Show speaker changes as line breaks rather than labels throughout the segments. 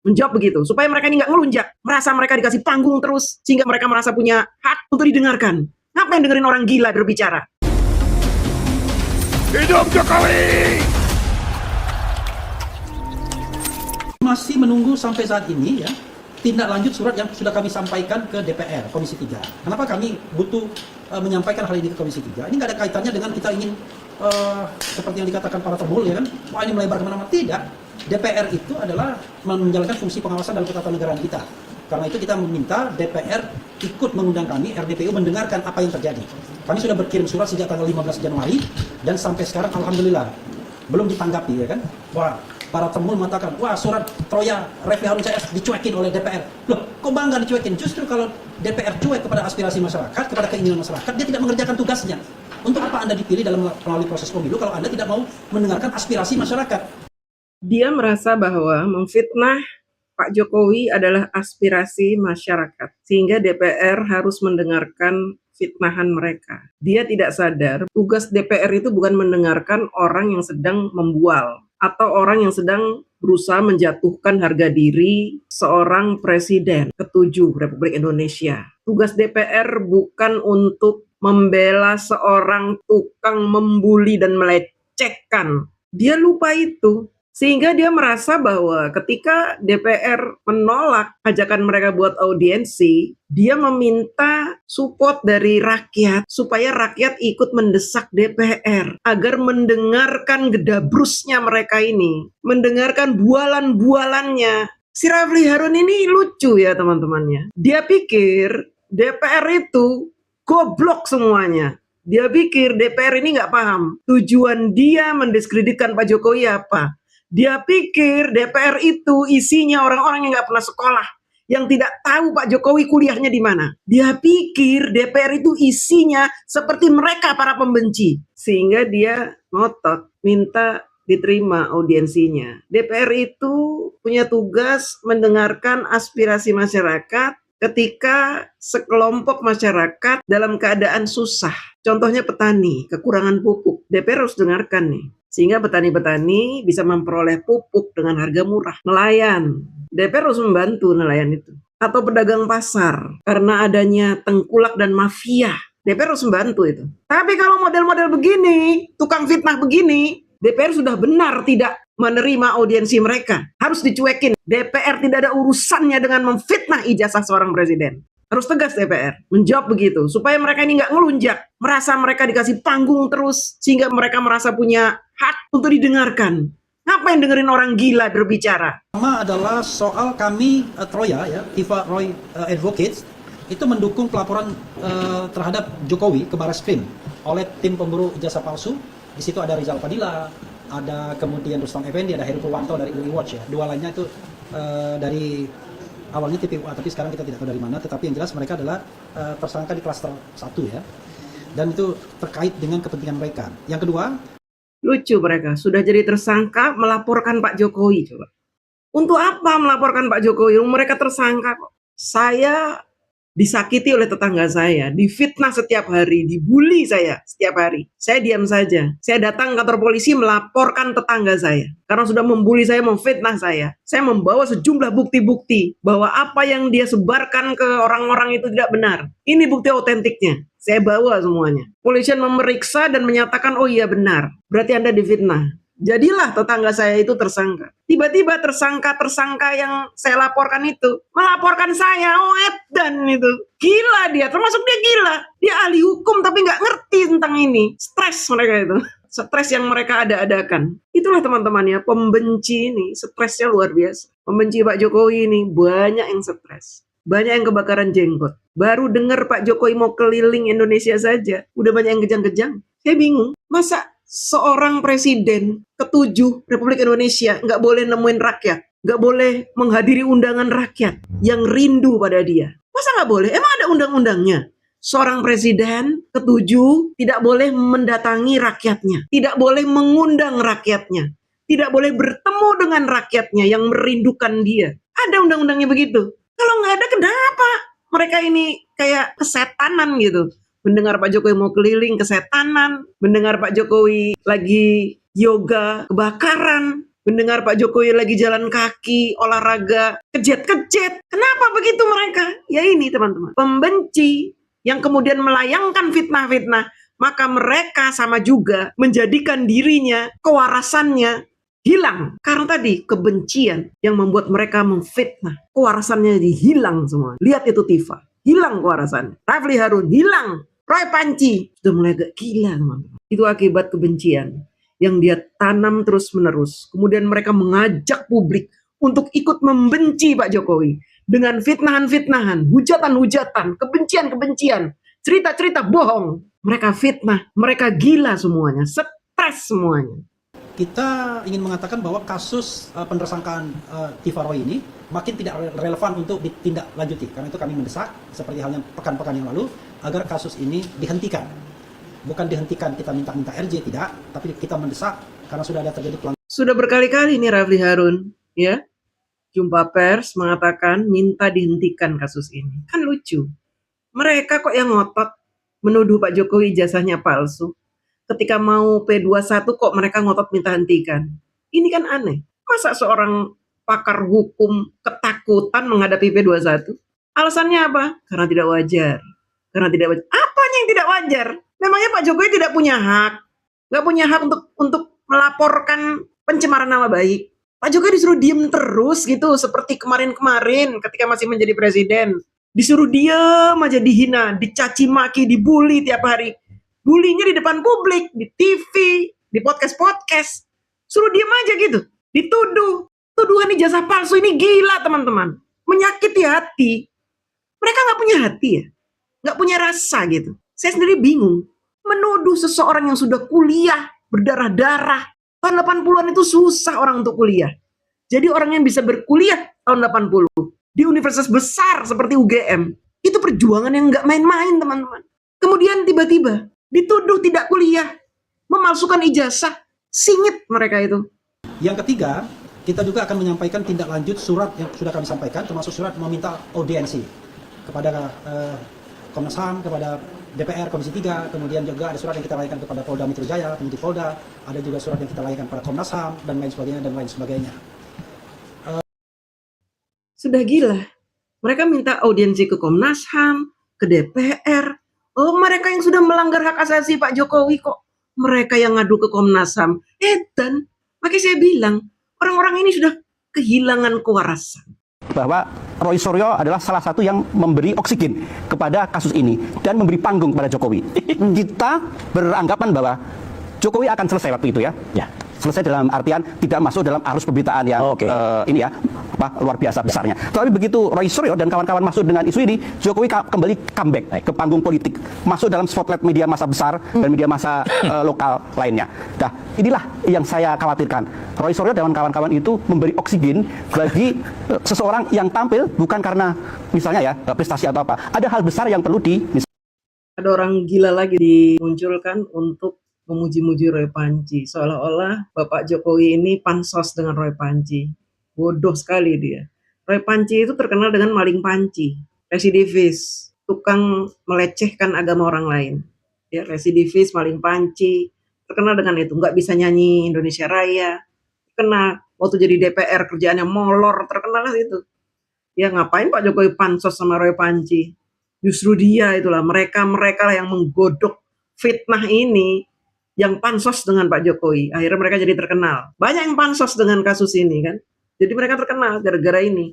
Menjawab begitu, supaya mereka ini nggak ngelunjak, merasa mereka dikasih panggung terus, sehingga mereka merasa punya hak untuk didengarkan. Ngapain dengerin orang gila berbicara?
Hidup Jokowi!
Masih menunggu sampai saat ini ya, tindak lanjut surat yang sudah kami sampaikan ke DPR, Komisi 3. Kenapa kami butuh menyampaikan hal ini ke Komisi 3? Ini nggak ada kaitannya dengan kita ingin seperti yang dikatakan para tebul ya kan, wah ini melebar kemana-mana. Tidak. DPR itu adalah menjalankan fungsi pengawasan dalam ketatanegaraan kita. Karena itu kita meminta DPR ikut mengundang kami, RDPU, mendengarkan apa yang terjadi. Kami sudah berkirim surat sejak tanggal 15 Januari, dan sampai sekarang Alhamdulillah belum ditanggapi ya kan. Wah, para temul mengatakan, wah surat Troya Refli Harun CS dicuekin oleh DPR. Loh, kok bangga dicuekin? Justru kalau DPR cuek kepada aspirasi masyarakat, kepada keinginan masyarakat, dia tidak mengerjakan tugasnya. Untuk apa Anda dipilih dalam melalui proses pemilu kalau Anda tidak mau mendengarkan aspirasi masyarakat?
Dia merasa bahwa memfitnah Pak Jokowi adalah aspirasi masyarakat, sehingga DPR harus mendengarkan fitnahan mereka. Dia tidak sadar, tugas DPR itu bukan mendengarkan orang yang sedang membual, atau orang yang sedang berusaha menjatuhkan harga diri seorang presiden ke-7 Republik Indonesia. Tugas DPR bukan untuk membela seorang tukang membuli dan melecehkan. Dia lupa itu. Sehingga dia merasa bahwa ketika DPR menolak ajakan mereka buat audiensi, dia meminta support dari rakyat supaya rakyat ikut mendesak DPR agar mendengarkan gedabrusnya mereka ini, mendengarkan bualan-bualannya. Si Refli Harun ini lucu ya teman-temannya. Dia pikir DPR itu goblok semuanya. Dia pikir DPR ini nggak paham tujuan dia mendiskreditkan Pak Jokowi apa. Dia pikir DPR itu isinya orang-orang yang nggak pernah sekolah, yang tidak tahu Pak Jokowi kuliahnya di mana. Dia pikir DPR itu isinya seperti mereka para pembenci. Sehingga dia ngotot, minta diterima audiensinya. DPR itu punya tugas mendengarkan aspirasi masyarakat ketika sekelompok masyarakat dalam keadaan susah. Contohnya petani, kekurangan pupuk. DPR harus dengarkan nih. Sehingga petani-petani bisa memperoleh pupuk dengan harga murah. Nelayan, DPR harus membantu nelayan itu. Atau pedagang pasar, karena adanya tengkulak dan mafia, DPR harus membantu itu. Tapi kalau model-model begini, tukang fitnah begini, DPR sudah benar tidak menerima audiensi mereka. Harus dicuekin. DPR tidak ada urusannya dengan memfitnah ijazah seorang presiden. Harus tegas DPR menjawab begitu, supaya mereka ini nggak ngelunjak, merasa mereka dikasih panggung terus, sehingga mereka merasa punya hak untuk didengarkan. Ngapain dengerin orang gila berbicara?
Pertama adalah soal kami Troya ya, Eva Roy Advocates itu mendukung pelaporan terhadap Jokowi ke Barreskrim oleh tim pemburu ijazah palsu. Di situ ada Rizal Fadila, ada kemudian Rustam Effendi, ada Heru Purwanto dari UI Watch ya. Dua lainnya itu dari awalnya TPUA, tapi sekarang kita tidak tahu dari mana. Tetapi yang jelas mereka adalah tersangka di klaster 1 ya. Dan itu terkait dengan kepentingan mereka. Yang kedua,
lucu mereka, sudah jadi tersangka melaporkan Pak Jokowi coba. Untuk apa melaporkan Pak Jokowi? Mereka tersangka kok. Saya disakiti oleh tetangga saya, difitnah setiap hari, dibully saya setiap hari. Saya diam saja. Saya datang ke kantor polisi melaporkan tetangga saya. Karena sudah membully saya, memfitnah saya. Saya membawa sejumlah bukti-bukti bahwa apa yang dia sebarkan ke orang-orang itu tidak benar. Ini bukti otentiknya. Saya bawa semuanya. Polisian memeriksa dan menyatakan, oh iya benar. Berarti Anda difitnah. Jadilah tetangga saya itu tersangka. Tiba-tiba tersangka yang saya laporkan itu melaporkan saya, dan itu gila dia, termasuk dia gila. Dia ahli hukum tapi nggak ngerti tentang ini. Stres mereka itu, stres yang mereka ada-adakan. Itulah teman-temannya, pembenci ini stresnya luar biasa. Pembenci Pak Jokowi ini banyak yang stres, banyak yang kebakaran jenggot. Baru dengar Pak Jokowi mau keliling Indonesia saja, udah banyak yang kejang-kejang. Saya bingung, masa seorang presiden ke-7 Republik Indonesia nggak boleh nemuin rakyat, nggak boleh menghadiri undangan rakyat yang rindu pada dia? Masa nggak boleh? Emang ada undang-undangnya? Seorang presiden ke-7 tidak boleh mendatangi rakyatnya, tidak boleh mengundang rakyatnya, tidak boleh bertemu dengan rakyatnya yang merindukan dia. Ada undang-undangnya begitu. Kalau nggak ada, kenapa mereka ini kayak kesetanan gitu? Mendengar Pak Jokowi mau keliling, kesetanan. Mendengar Pak Jokowi lagi yoga, kebakaran. Mendengar Pak Jokowi lagi jalan kaki, olahraga, kejet-kejet. Kenapa begitu mereka? Ya ini teman-teman, pembenci yang kemudian melayangkan fitnah-fitnah, maka mereka sama juga menjadikan dirinya, kewarasannya hilang. Karena tadi kebencian yang membuat mereka memfitnah. Kewarasannya jadi hilang semua. Lihat itu Tifa, hilang kewarasannya. Rafli Harun hilang. Roy Panci sudah mulai agak gila teman-teman. Itu akibat kebencian yang dia tanam terus-menerus. Kemudian mereka mengajak publik untuk ikut membenci Pak Jokowi dengan fitnahan-fitnahan, hujatan-hujatan, kebencian-kebencian, cerita-cerita bohong. Mereka fitnah, mereka gila semuanya, stres semuanya.
Kita ingin mengatakan bahwa kasus penersangkaan Tifa Roy ini makin tidak relevan untuk ditindaklanjuti. Karena itu kami mendesak, seperti halnya pekan-pekan yang lalu, agar kasus ini dihentikan. Bukan dihentikan kita minta RJ, tidak, tapi kita mendesak karena sudah ada terjadi pelanggaran.
Sudah berkali-kali nih Rafli Harun, ya, jumpa pers mengatakan minta dihentikan kasus ini. Kan lucu. Mereka kok yang ngotot menuduh Pak Jokowi ijazahnya palsu. Ketika mau P21 kok mereka ngotot minta hentikan. Ini kan aneh. Masa seorang pakar hukum ketakutan menghadapi P21? Alasannya apa? Karena tidak wajar. Karena tidak wajar. Apanya yang tidak wajar? Memangnya Pak Jokowi tidak punya hak? Nggak punya hak untuk melaporkan pencemaran nama baik. Pak Jokowi disuruh diem terus gitu, seperti kemarin-kemarin ketika masih menjadi presiden. Disuruh diem aja, dihina, dicaci maki, dibully tiap hari. Bulinya di depan publik, di TV, di podcast-podcast. Suruh diem aja gitu. Dituduh. Tuduhan ijazah palsu ini gila teman-teman. Menyakiti hati. Mereka nggak punya hati ya. Nggak punya rasa gitu. Saya sendiri bingung. Menuduh seseorang yang sudah kuliah, berdarah-darah. Tahun 80-an itu susah orang untuk kuliah. Jadi orang yang bisa berkuliah tahun 80 di universitas besar seperti UGM, itu perjuangan yang nggak main-main teman-teman. Kemudian tiba-tiba dituduh tidak kuliah, memalsukan ijazah, singit mereka itu.
Yang ketiga, kita juga akan menyampaikan tindak lanjut surat yang sudah kami sampaikan, termasuk surat meminta audiensi kepada Komnas HAM, kepada DPR, Komisi 3, kemudian juga ada surat yang kita layangkan kepada Polda Metro Jaya, penyidik Polda, ada juga surat yang kita layangkan kepada Komnas HAM, dan lain sebagainya.
Sudah gila. Mereka minta audiensi ke Komnas HAM, ke DPR. Oh, mereka yang sudah melanggar hak asasi Pak Jokowi kok mereka yang ngadu ke Komnas HAM. Dan makanya saya bilang, orang-orang ini sudah kehilangan kewarasan.
Bahwa Roy Suryo adalah salah satu yang memberi oksigen kepada kasus ini dan memberi panggung kepada Jokowi. Kita beranggapan bahwa Jokowi akan selesai waktu itu ya. Selesai dalam artian tidak masuk dalam arus pemberitaan yang ini ya, luar biasa besarnya. Tapi begitu Roy Suryo dan kawan-kawan masuk dengan isu ini, Jokowi kembali comeback ke panggung politik, masuk dalam spotlight media massa besar dan media massa lokal lainnya. Nah, inilah yang saya khawatirkan. Roy Suryo dan kawan-kawan itu memberi oksigen bagi seseorang yang tampil bukan karena misalnya ya prestasi atau apa. Ada hal besar yang perlu
ada orang gila lagi dimunculkan untuk memuji-muji Roy Panci, seolah-olah Bapak Jokowi ini pansos dengan Roy Panci. Bodoh sekali dia. Roy Panci itu terkenal dengan maling panci, residivis, tukang melecehkan agama orang lain. Ya, residivis, maling panci, terkenal dengan itu. Nggak bisa nyanyi Indonesia Raya, terkenal. Waktu jadi DPR kerjaannya molor, terkenal lah itu. Ya ngapain Pak Jokowi pansos sama Roy Panci? Justru dia itulah, mereka lah yang menggodok fitnah ini, yang pansos dengan Pak Jokowi. Akhirnya mereka jadi terkenal. Banyak yang pansos dengan kasus ini kan. Jadi mereka terkenal gara-gara ini.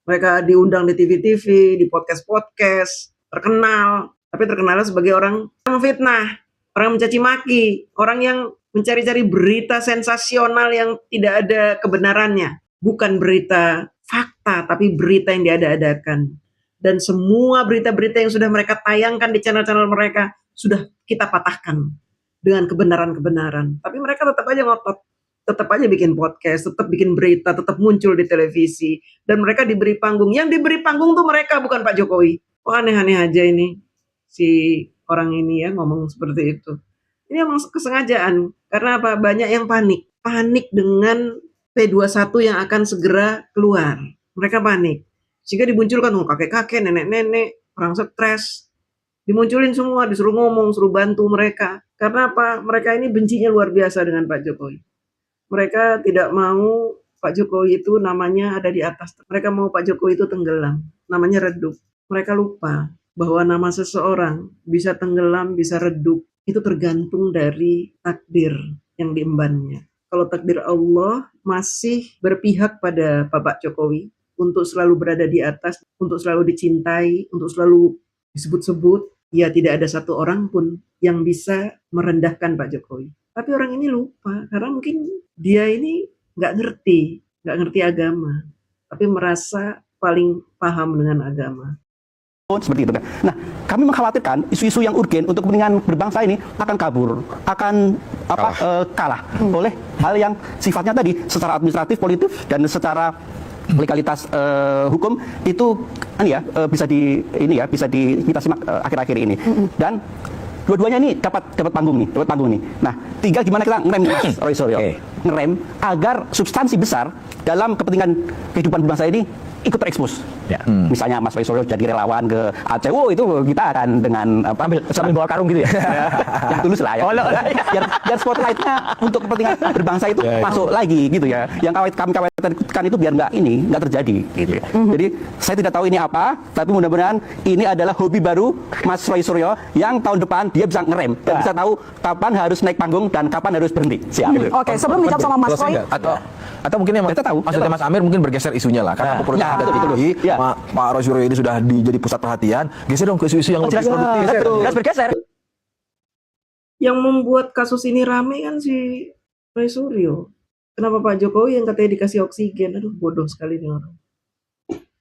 Mereka diundang di TV-TV, di podcast-podcast, terkenal. Tapi terkenalnya sebagai orang yang memfitnah, orang mencaci maki, orang yang mencari-cari berita sensasional yang tidak ada kebenarannya. Bukan berita fakta, tapi berita yang diada-adakan. Dan semua berita-berita yang sudah mereka tayangkan di channel-channel mereka sudah kita patahkan dengan kebenaran-kebenaran. Tapi mereka tetap aja ngotot. Tetap aja bikin podcast, tetap bikin berita, tetap muncul di televisi. Dan mereka diberi panggung. Yang diberi panggung tuh mereka, bukan Pak Jokowi. Oh, aneh-aneh aja ini. Si orang ini ya ngomong seperti itu. Ini emang kesengajaan. Karena apa? Banyak yang panik. Panik dengan P21 yang akan segera keluar. Mereka panik. Sehingga dimunculkan kakek-kakek, nenek-nenek, orang stres. Dimunculin semua, disuruh ngomong, suruh bantu mereka. Karena apa? Mereka ini bencinya luar biasa dengan Pak Jokowi. Mereka tidak mau Pak Jokowi itu namanya ada di atas. Mereka mau Pak Jokowi itu tenggelam, namanya redup. Mereka lupa bahwa nama seseorang bisa tenggelam, bisa redup, itu tergantung dari takdir yang diembannya. Kalau takdir Allah masih berpihak pada Bapak Jokowi untuk selalu berada di atas, untuk selalu dicintai, untuk selalu disebut-sebut, ya tidak ada satu orang pun yang bisa merendahkan Pak Jokowi. Tapi orang ini lupa, karena mungkin dia ini nggak ngerti agama, tapi merasa paling paham dengan agama.
Seperti itu kan. Nah, kami mengkhawatirkan isu-isu yang urgen untuk kepentingan berbangsa ini akan kabur, akan kalah oleh hal yang sifatnya tadi secara administratif, politik dan secara legalitas hukum itu bisa kita simak akhir-akhir ini. Dan dua-duanya ini dapat panggung nih. Nah, tinggal gimana kita ngerem Mas Roy Suryo. Ngerem agar substansi besar dalam kepentingan kehidupan bangsa ini ikut terekspos. Ya. Misalnya Mas Roy Suryo jadi relawan ke Aceh, itu kita akan dengan sambil bawa karung gitu ya. Yang tulus lah ya. Biar spotlightnya untuk kepentingan berbangsa itu masuk lagi gitu ya. Yang kami khawatirkan itu biar nggak terjadi gitu ya. Jadi saya tidak tahu ini apa, tapi mudah-mudahan ini adalah hobi baru Mas Roy Suryo yang tahun depan dia bisa ngerem dan bisa tahu kapan harus naik panggung dan kapan harus berhenti. Siap. Gitu.
Oke, sebelum dijawab sama Mas Roy,
atau mungkin yang kita tahu maksudnya Mas Amir mungkin bergeser isunya lah karena aku perlu Pak Roy Suryo ini sudah jadi pusat perhatian, geser dong ke isu-isu yang lebih produktif.
Bergeser.
Yang membuat kasus ini rame kan si Roy Suryo. Kenapa Pak Jokowi yang katanya dikasih oksigen? Aduh, bodoh sekali nih orang.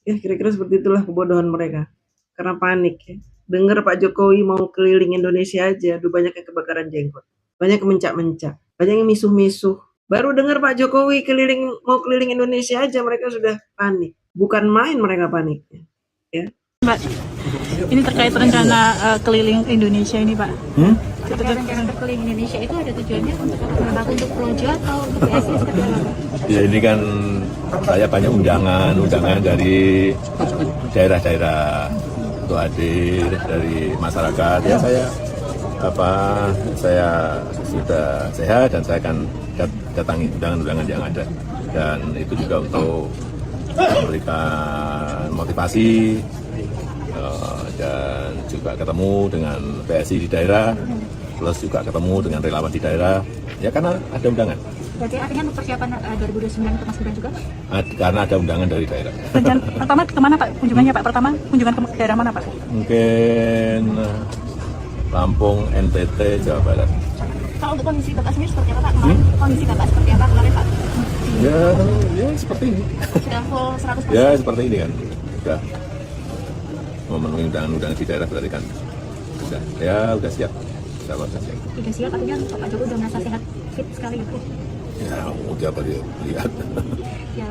Ya, kira-kira seperti itulah kebodohan mereka. Karena panik ya. Dengar Pak Jokowi mau keliling Indonesia aja, aduh banyak yang kebakaran jenggot. Banyak yang mencak-mencak. Banyak yang misuh-misuh. Baru dengar Pak Jokowi mau keliling Indonesia aja, mereka sudah panik. Bukan main mereka paniknya. Ya.
Mbak, ini terkait rencana keliling Indonesia ini, Pak.
Rencana berkeliling Indonesia itu ada tujuannya untuk apa? Untuk projo atau untuk PSI seperti apa?
Ya ini kan saya banyak undangan dari daerah-daerah untuk hadir dari masyarakat. Ya saya sudah sehat dan saya akan datangi undangan-undangan yang ada. Dan itu juga untuk memberikan motivasi dan juga ketemu dengan PSI di daerah, plus juga ketemu dengan relawan di daerah, ya karena ada undangan.
Berarti artinya untuk persiapan 2029 untuk Mas Gibran juga?
Karena ada undangan dari daerah.
Rencana pertama kemana Pak kunjungannya Pak? Pertama kunjungan ke daerah mana Pak?
Mungkin Lampung, NTT, Jawa Barat.
Kalau untuk kondisi Bapak sendiri seperti apa Pak? Kondisi Bapak seperti apa kemarin Pak?
Ya seperti ini.
Sudah full 100%?
Ya seperti ini kan. Sudah memenuhi undangan-undangan di daerah berarti kan udah siap.
Sudah siap artinya Pak Jokowi udah merasa sehat, fit sekali gitu?
Ya udah lihat.
Ya.